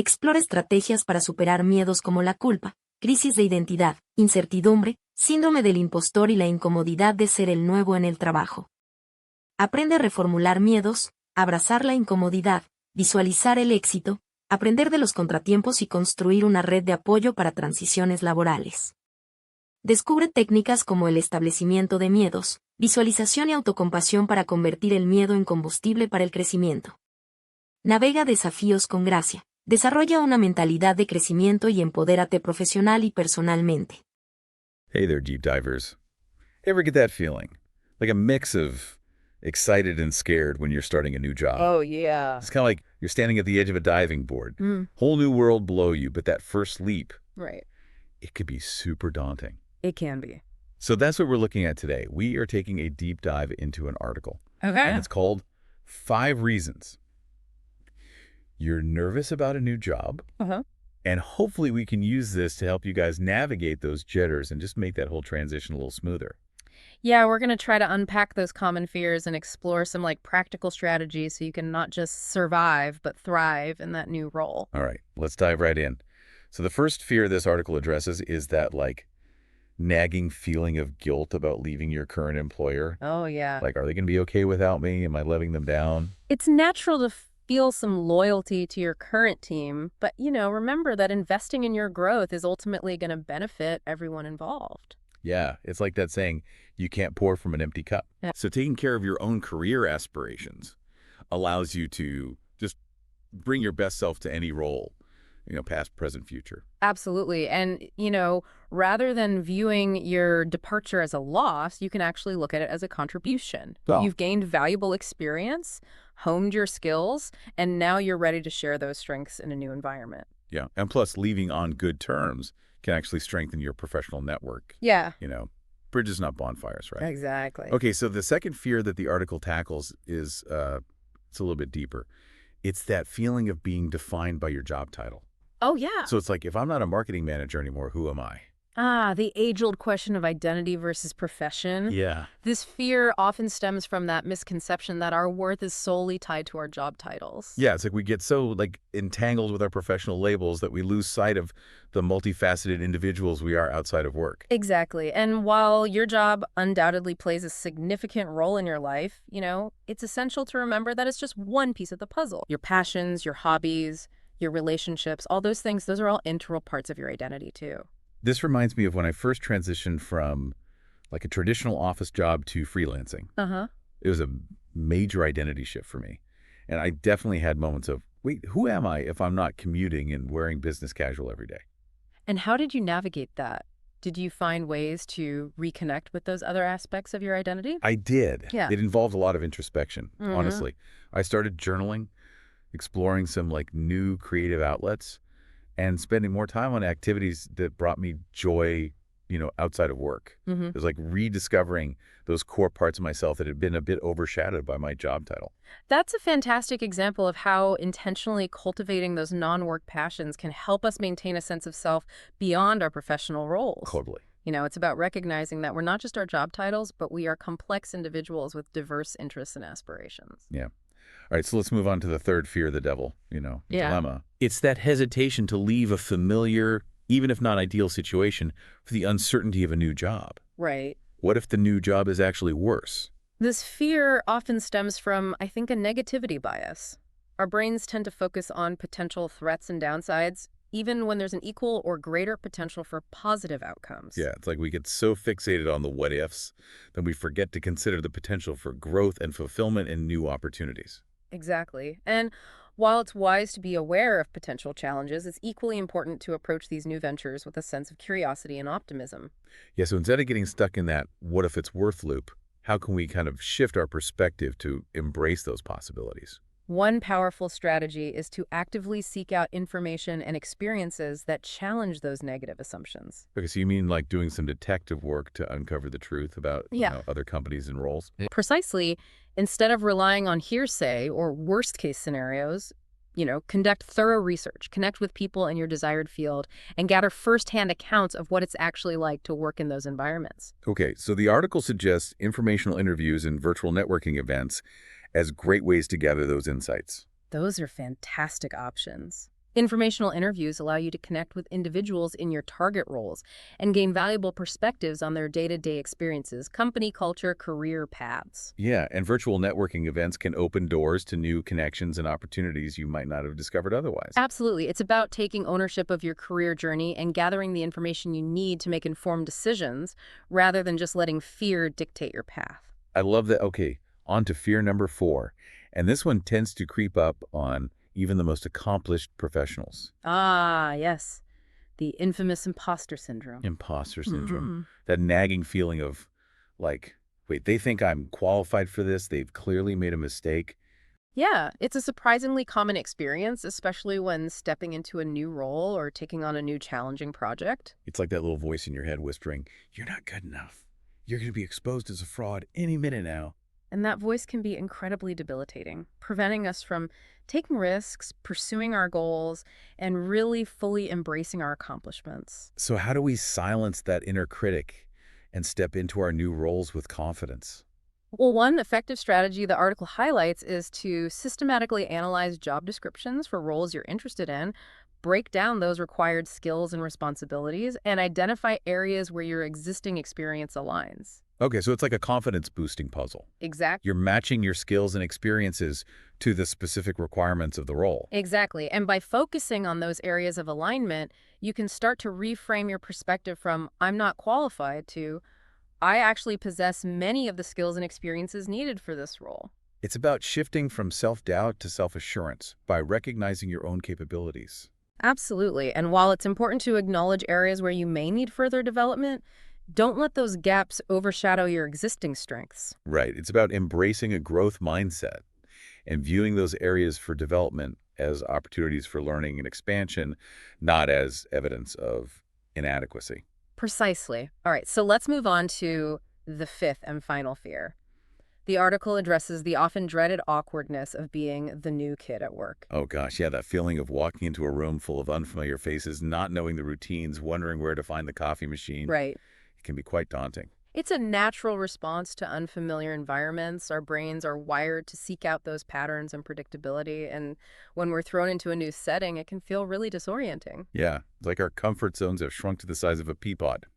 Explora estrategias para superar miedos como la culpa, crisis de identidad, incertidumbre, síndrome del impostor y la incomodidad de ser el nuevo en el trabajo. Aprende a reformular miedos, abrazar la incomodidad, visualizar el éxito, aprender de los contratiempos y construir una red de apoyo para transiciones laborales. Descubre técnicas como el establecimiento de miedos, visualización y autocompasión para convertir el miedo en combustible para el crecimiento. Navega desafíos con gracia. Desarrolla una mentalidad de crecimiento y empodérate profesional y personalmente. Hey there, deep divers. Ever get that feeling? Like a mix of excited and scared when you're starting a new job. Oh, yeah. It's kind of like you're standing at the edge of a diving board. Whole new world below you, but that first leap, Right. it could be super daunting. It can be. So that's what we're looking at today. We are taking a deep dive into an article. Okay. And it's called 5 Reasons You're Nervous About a New Job. Uh-huh. And hopefully we can use this to help you guys navigate those jitters and just make that whole transition a little smoother. Yeah, we're going to try to unpack those common fears and explore some practical strategies so you can not just survive, but thrive in that new role. All right, let's dive right in. So the first fear this article addresses is that nagging feeling of guilt about leaving your current employer. Oh, yeah. Like, are they going to be okay without me? Am I letting them down? It's natural to feel some loyalty to your current team, but, remember that investing in your growth is ultimately going to benefit everyone involved. Yeah, it's like that saying, you can't pour from an empty cup. Yeah. So taking care of your own career aspirations allows you to just bring your best self to any role, past, present, future. Absolutely. And, rather than viewing your departure as a loss, you can actually look at it as a contribution. Oh. You've gained valuable experience, honed your skills, and now you're ready to share those strengths in a new environment. Yeah, and plus leaving on good terms can actually strengthen your professional network. Yeah. Bridges, not bonfires, right? Exactly. Okay, so the second fear that the article tackles is it's a little bit deeper. It's that feeling of being defined by your job title. Oh, yeah. So it's like, if I'm not a marketing manager anymore, who am I? The age-old question of identity versus profession. Yeah. This fear often stems from that misconception that our worth is solely tied to our job titles. Yeah, it's like we get so entangled with our professional labels that we lose sight of the multifaceted individuals we are outside of work. Exactly. And while your job undoubtedly plays a significant role in your life, it's essential to remember that it's just one piece of the puzzle. Your passions, your hobbies, your relationships, all those things, those are all integral parts of your identity too. This reminds me of when I first transitioned from a traditional office job to freelancing. Uh-huh. It was a major identity shift for me. And I definitely had moments of, wait, who am I if I'm not commuting and wearing business casual every day? And how did you navigate that? Did you find ways to reconnect with those other aspects of your identity? I did. Yeah. It involved a lot of introspection, Mhm. honestly. I started journaling, exploring some new creative outlets, and spending more time on activities that brought me joy, outside of work. Mm-hmm. It was like rediscovering those core parts of myself that had been a bit overshadowed by my job title. That's a fantastic example of how intentionally cultivating those non-work passions can help us maintain a sense of self beyond our professional roles. Totally. It's about recognizing that we're not just our job titles, but we are complex individuals with diverse interests and aspirations. Yeah. All right, so let's move on to the third fear of the devil, Yeah. dilemma. It's that hesitation to leave a familiar, even if not ideal situation for the uncertainty of a new job. Right. What if the new job is actually worse? This fear often stems from, I think, a negativity bias. Our brains tend to focus on potential threats and downsides, even when there's an equal or greater potential for positive outcomes. Yeah, it's like we get so fixated on the what ifs that we forget to consider the potential for growth and fulfillment and new opportunities. Exactly. And while it's wise to be aware of potential challenges, it's equally important to approach these new ventures with a sense of curiosity and optimism. Yeah, so instead of getting stuck in that what if it's worth loop, how can we kind of shift our perspective to embrace those possibilities? One powerful strategy is to actively seek out information and experiences that challenge those negative assumptions. Okay, so you mean like doing some detective work to uncover the truth about other companies and roles? Precisely. Instead of relying on hearsay or worst-case scenarios, conduct thorough research, connect with people in your desired field, and gather firsthand accounts of what it's actually like to work in those environments. Okay, so the article suggests informational interviews and virtual networking events as great ways to gather those insights. Those are fantastic options. Informational interviews allow you to connect with individuals in your target roles and gain valuable perspectives on their day-to-day experiences, company culture, career paths. Yeah, and virtual networking events can open doors to new connections and opportunities you might not have discovered otherwise. Absolutely. It's about taking ownership of your career journey and gathering the information you need to make informed decisions rather than just letting fear dictate your path. I love that. Okay, on to fear number 4. And this one tends to creep up on even the most accomplished professionals. Ah, yes. The infamous imposter syndrome. Imposter syndrome. That nagging feeling of, like, wait, they think I'm qualified for this. They've clearly made a mistake. Yeah, it's a surprisingly common experience, especially when stepping into a new role or taking on a new challenging project. It's like that little voice in your head whispering, you're not good enough. You're going to be exposed as a fraud any minute now. And that voice can be incredibly debilitating, preventing us from taking risks, pursuing our goals, and really fully embracing our accomplishments. So how do we silence that inner critic and step into our new roles with confidence? Well, one effective strategy the article highlights is to systematically analyze job descriptions for roles you're interested in, break down those required skills and responsibilities, and identify areas where your existing experience aligns. Okay, so it's like a confidence-boosting puzzle. Exactly. You're matching your skills and experiences to the specific requirements of the role. Exactly. And by focusing on those areas of alignment, you can start to reframe your perspective from "I'm not qualified" to "I actually possess many of the skills and experiences needed for this role." It's about shifting from self-doubt to self-assurance by recognizing your own capabilities. Absolutely. And while it's important to acknowledge areas where you may need further development, don't let those gaps overshadow your existing strengths. Right. It's about embracing a growth mindset and viewing those areas for development as opportunities for learning and expansion, not as evidence of inadequacy. Precisely. All right, so let's move on to the fifth and final fear. The article addresses the often dreaded awkwardness of being the new kid at work. Oh gosh, yeah, that feeling of walking into a room full of unfamiliar faces, not knowing the routines, wondering where to find the coffee machine. Right. It can be quite daunting. It's a natural response to unfamiliar environments. Our brains are wired to seek out those patterns and predictability, and when we're thrown into a new setting, it can feel really disorienting. Yeah, it's like our comfort zones have shrunk to the size of a pea pod.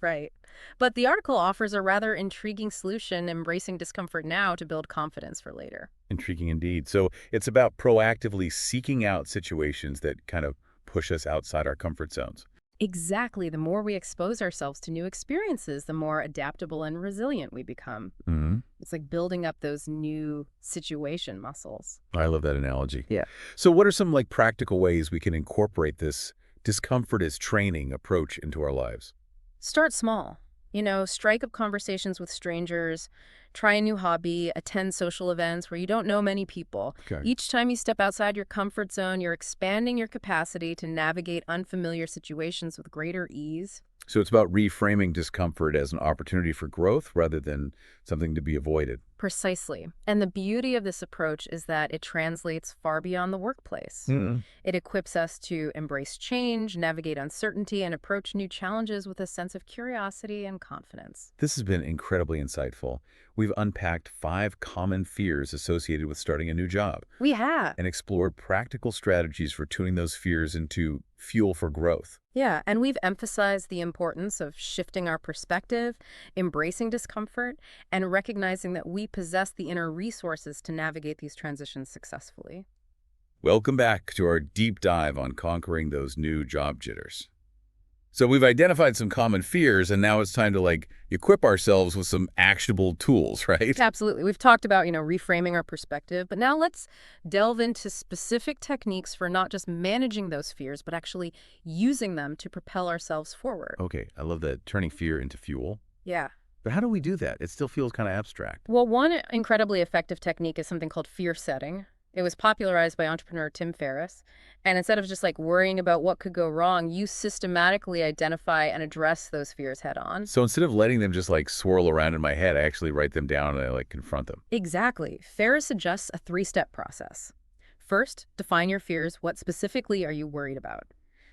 Right. But the article offers a rather intriguing solution, embracing discomfort now to build confidence for later. Intriguing indeed. So it's about proactively seeking out situations that kind of push us outside our comfort zones. Exactly. The more we expose ourselves to new experiences, the more adaptable and resilient we become. It's like building up those new situation muscles. I love that analogy. Yeah. So what are some practical ways we can incorporate this discomfort as training approach into our lives? Start small. Strike up conversations with strangers, try a new hobby, attend social events where you don't know many people. Okay. Each time you step outside your comfort zone, you're expanding your capacity to navigate unfamiliar situations with greater ease. So it's about reframing discomfort as an opportunity for growth rather than something to be avoided. Precisely. And the beauty of this approach is that it translates far beyond the workplace. It equips us to embrace change, navigate uncertainty, and approach new challenges with a sense of curiosity and confidence. This has been incredibly insightful. We've unpacked 5 common fears associated with starting a new job We have. and explored practical strategies for tuning those fears into fuel for growth. Yeah, and we've emphasized the importance of shifting our perspective, embracing discomfort, and recognizing that we possess the inner resources to navigate these transitions successfully. Welcome back to our deep dive on conquering those new job jitters. So we've identified some common fears, and now it's time to equip ourselves with some actionable tools, right? Absolutely. We've talked about, reframing our perspective, but now let's delve into specific techniques for not just managing those fears, but actually using them to propel ourselves forward. Okay, I love that, turning fear into fuel. Yeah. But how do we do that? It still feels kind of abstract. Well, one incredibly effective technique is something called fear setting. It was popularized by entrepreneur Tim Ferriss. And instead of just worrying about what could go wrong, you systematically identify and address those fears head on. So instead of letting them just swirl around in my head, I actually write them down and I confront them. Exactly. Ferriss suggests a 3-step process. First, define your fears. What specifically are you worried about?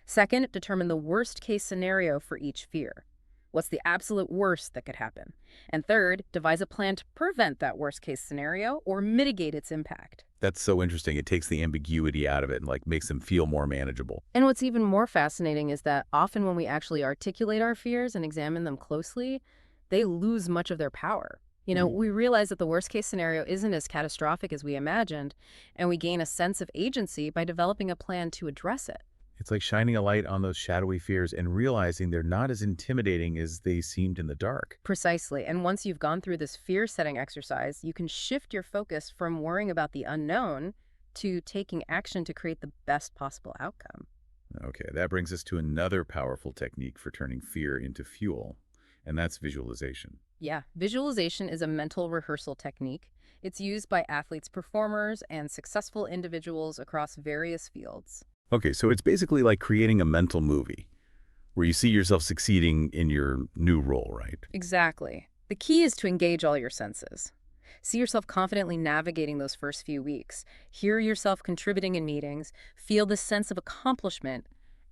Second, determine the worst case scenario for each fear. What's the absolute worst that could happen? And third, devise a plan to prevent that worst case scenario or mitigate its impact. That's so interesting. It takes the ambiguity out of it and like makes them feel more manageable. And what's even more fascinating is that often when we actually articulate our fears and examine them closely, they lose much of their power. We realize that the worst case scenario isn't as catastrophic as we imagined, and we gain a sense of agency by developing a plan to address it. It's like shining a light on those shadowy fears and realizing they're not as intimidating as they seemed in the dark. Precisely. And once you've gone through this fear-setting exercise, you can shift your focus from worrying about the unknown to taking action to create the best possible outcome. Okay, that brings us to another powerful technique for turning fear into fuel, and that's visualization. Yeah, visualization is a mental rehearsal technique. It's used by athletes, performers, and successful individuals across various fields. Okay, so it's basically like creating a mental movie where you see yourself succeeding in your new role, right? Exactly. The key is to engage all your senses. See yourself confidently navigating those first few weeks. Hear yourself contributing in meetings. Feel the sense of accomplishment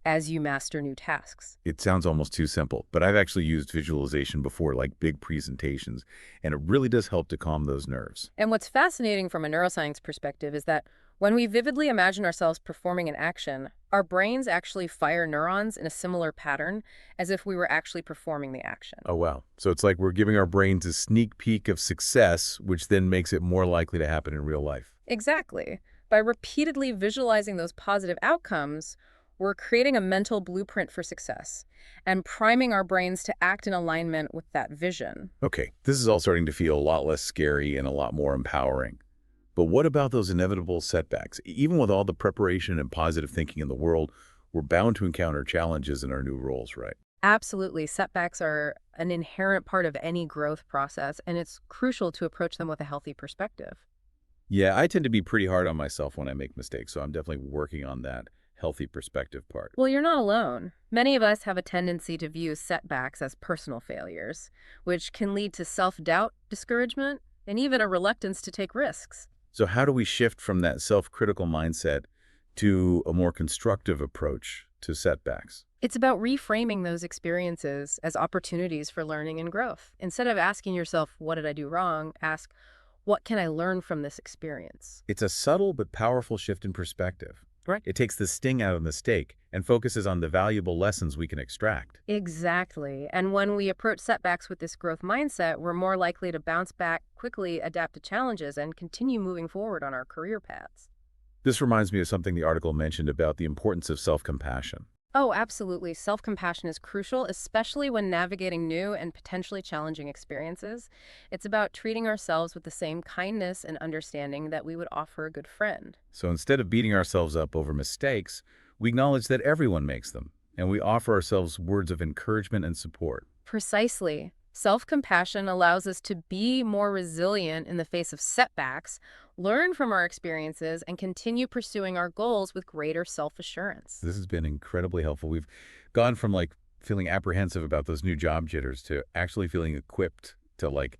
as you master new tasks. It sounds almost too simple, but I've actually used visualization before, like big presentations, and it really does help to calm those nerves. And what's fascinating from a neuroscience perspective is that when we vividly imagine ourselves performing an action, our brains actually fire neurons in a similar pattern as if we were actually performing the action. Oh, wow. So it's like we're giving our brains a sneak peek of success, which then makes it more likely to happen in real life. Exactly. By repeatedly visualizing those positive outcomes, we're creating a mental blueprint for success and priming our brains to act in alignment with that vision. Okay, this is all starting to feel a lot less scary and a lot more empowering. But what about those inevitable setbacks? Even with all the preparation and positive thinking in the world, we're bound to encounter challenges in our new roles, right? Absolutely. Setbacks are an inherent part of any growth process, and it's crucial to approach them with a healthy perspective. Yeah, I tend to be pretty hard on myself when I make mistakes, so I'm definitely working on that healthy perspective part. Well, you're not alone. Many of us have a tendency to view setbacks as personal failures, which can lead to self-doubt, discouragement, and even a reluctance to take risks. So how do we shift from that self-critical mindset to a more constructive approach to setbacks? It's about reframing those experiences as opportunities for learning and growth. Instead of asking yourself, what did I do wrong? Ask, what can I learn from this experience? It's a subtle but powerful shift in perspective. Right. It takes the sting out of the steak and focuses on the valuable lessons we can extract. Exactly. And when we approach setbacks with this growth mindset, we're more likely to bounce back quickly, adapt to challenges, and continue moving forward on our career paths. This reminds me of something the article mentioned about the importance of self-compassion. Oh, absolutely. Self-compassion is crucial, especially when navigating new and potentially challenging experiences. It's about treating ourselves with the same kindness and understanding that we would offer a good friend. So instead of beating ourselves up over mistakes, we acknowledge that everyone makes them, and we offer ourselves words of encouragement and support. Precisely. Self-compassion allows us to be more resilient in the face of setbacks, learn from our experiences, and continue pursuing our goals with greater self-assurance. This has been incredibly helpful. We've gone from like feeling apprehensive about those new job jitters to actually feeling equipped to like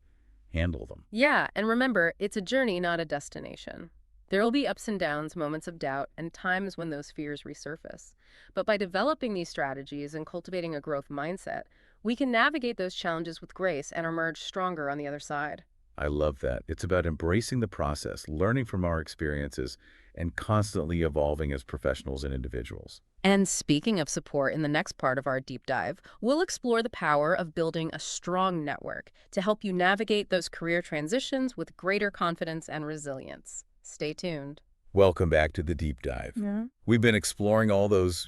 handle them. Yeah, and remember, it's a journey, not a destination. There will be ups and downs, moments of doubt, and times when those fears resurface. But by developing these strategies and cultivating a growth mindset, we can navigate those challenges with grace and emerge stronger on the other side. I love that. It's about embracing the process, learning from our experiences, and constantly evolving as professionals and individuals. And speaking of support, in the next part of our deep dive, we'll explore the power of building a strong network to help you navigate those career transitions with greater confidence and resilience. Stay tuned. Welcome back to the deep dive. Yeah. We've been exploring all those,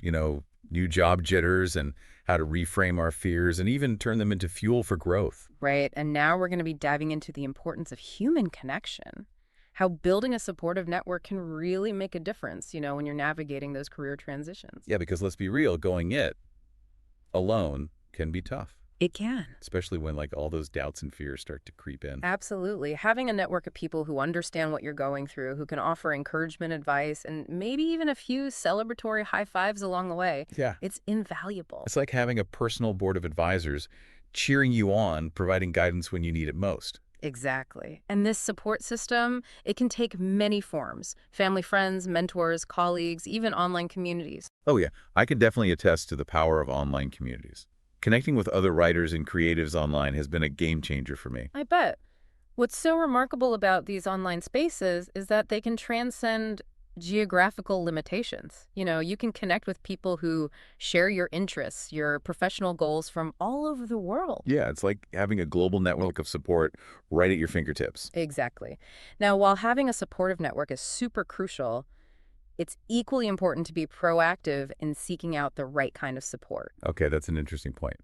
new job jitters and how to reframe our fears and even turn them into fuel for growth. Right, and now we're going to be diving into the importance of human connection. How building a supportive network can really make a difference, when you're navigating those career transitions. Yeah, because let's be real, going it alone can be tough. It can. Especially when like all those doubts and fears start to creep in. Absolutely. Having a network of people who understand what you're going through, who can offer encouragement, advice, and maybe even a few celebratory high fives along the way. Yeah. It's invaluable. It's like having a personal board of advisors cheering you on, providing guidance when you need it most. Exactly. And this support system, it can take many forms. Family, friends, mentors, colleagues, even online communities. Oh yeah, I can definitely attest to the power of online communities. Connecting with other writers and creatives online has been a game changer for me. I bet. What's so remarkable about these online spaces is that they can transcend geographical limitations. You can connect with people who share your interests, your professional goals from all over the world. Yeah, it's like having a global network of support right at your fingertips. Exactly. Now, while having a supportive network is super crucial, it's equally important to be proactive in seeking out the right kind of support. Okay, that's an interesting point.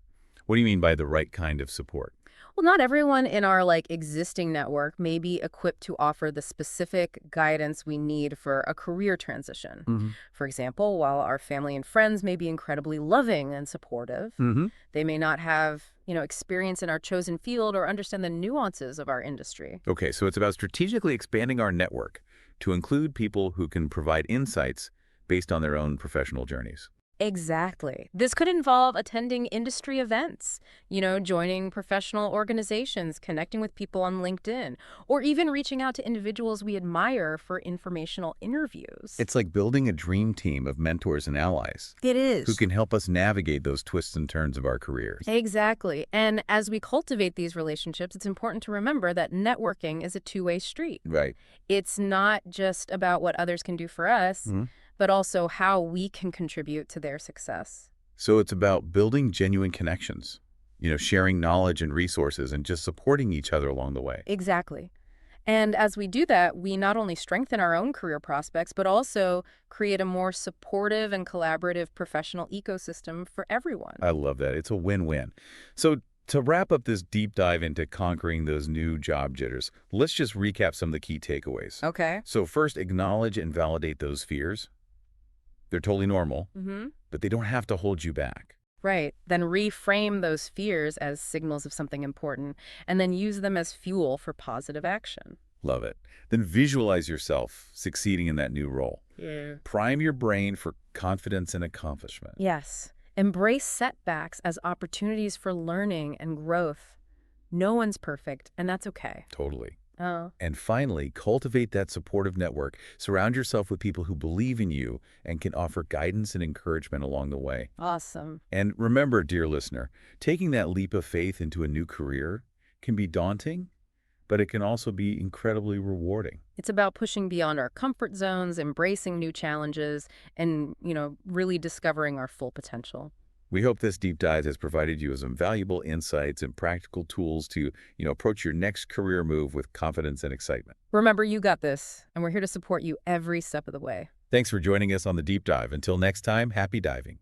What do you mean by the right kind of support? Well, not everyone in our existing network may be equipped to offer the specific guidance we need for a career transition. Mm-hmm. For example, while our family and friends may be incredibly loving and supportive, Mm-hmm. they may not have, experience in our chosen field or understand the nuances of our industry. Okay, so it's about strategically expanding our network to include people who can provide insights based on their own professional journeys. Exactly. This could involve attending industry events, joining professional organizations, connecting with people on LinkedIn, or even reaching out to individuals we admire for informational interviews. It's like building a dream team of mentors and allies It is. who can help us navigate those twists and turns of our careers. Exactly. And as we cultivate these relationships, it's important to remember that networking is a two-way street. Right. It's not just about what others can do for us, Mhm. but also how we can contribute to their success. So it's about building genuine connections, sharing knowledge and resources and just supporting each other along the way. Exactly. And as we do that, we not only strengthen our own career prospects, but also create a more supportive and collaborative professional ecosystem for everyone. I love that. It's a win-win. So to wrap up this deep dive into conquering those new job jitters, let's just recap some of the key takeaways. Okay. So first, acknowledge and validate those fears. They're totally normal, Mm-hmm. but they don't have to hold you back. Right. Then reframe those fears as signals of something important, and then use them as fuel for positive action. Love it. Then visualize yourself succeeding in that new role. Yeah. Prime your brain for confidence and accomplishment. Yes. Embrace setbacks as opportunities for learning and growth. No one's perfect, and that's okay. Totally. Oh. And finally, cultivate that supportive network. Surround yourself with people who believe in you and can offer guidance and encouragement along the way. Awesome. And remember, dear listener, taking that leap of faith into a new career can be daunting, but it can also be incredibly rewarding. It's about pushing beyond our comfort zones, embracing new challenges, and, really discovering our full potential. We hope this deep dive has provided you with some valuable insights and practical tools to, approach your next career move with confidence and excitement. Remember, you got this, and we're here to support you every step of the way. Thanks for joining us on the deep dive. Until next time, happy diving.